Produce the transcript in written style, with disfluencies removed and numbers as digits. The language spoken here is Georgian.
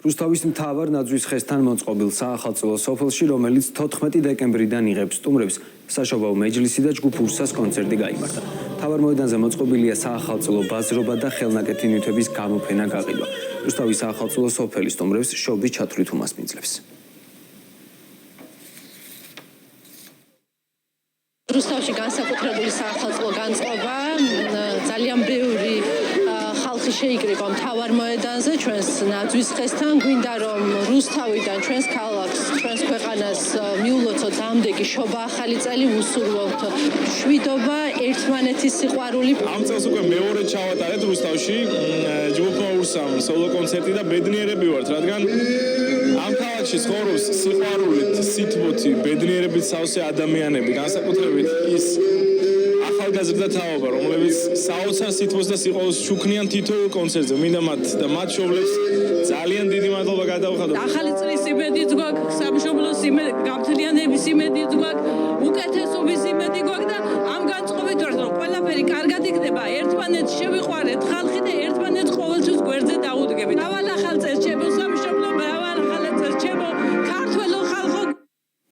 რუსთავის მთავარ ნაძვის ხესთან მოწყობილ საახალწლო სოფელში, რომელიც 14 დეკემბრიდან იღებს სტუმრებს, საშობაო მეჯლისი და ჯგუფ ურსას კონცერტი გაიმართა. მთავარ მოედანზე მოწყობილია საახალწლო ბაზრობა და ხელნაკეთი ნივთების გამოფენა გაყიდვა. რუსთავის საახალწლო სოფელი სტუმრებს შობის ჩათვლით უმასპინძლებს. რუსთავში განსაკუთრებული საახალწლო განწყობა, ძალიან ბევრი ხალხი შეიკრიბა მთავარ მოედანზე ჩვენს ნაძვის ხესთან. გვინდა რომ რუსთავიდან ჩვენს ქალაქს, ჩვენს ქვეყანას მიულოცოთ ამდენი შობა ახალი წელი, ვუსურვოთ მშვიდობა, ერთმანეთის სიყვარული. ამ წელს უკვე მეორე ჩავატარეთ რუსთავში ჯგუფმა ურსამ სოლო კონცერტი და ბედნიერები ვართ, რადგან ამ ქალაქში ცხოვრობს სიყვარულით, სითბოთი, ბედნიერებით სავსე ადამიანები, განსაკუთრებით ის ახალგაზრდა თაობა, რომლებიც საოცარ სითბოს და სიყვარულს ჩუქნიან თითოეულ კონცერტზე. მინდა მათ შობლებს ძალიან დიდი მადლობა გადავხადოთ. ახალი წლის იმედიც გვაქვს, სამშობლოს გამთლიანების იმედიც გვაქვს, უკეთესობის იმედი გვაქვს და ამ განწყობით ვართ, რომ ყველაფერი კარგად იქნება, ერთმანეთს შევიყვარეთ, ხალხი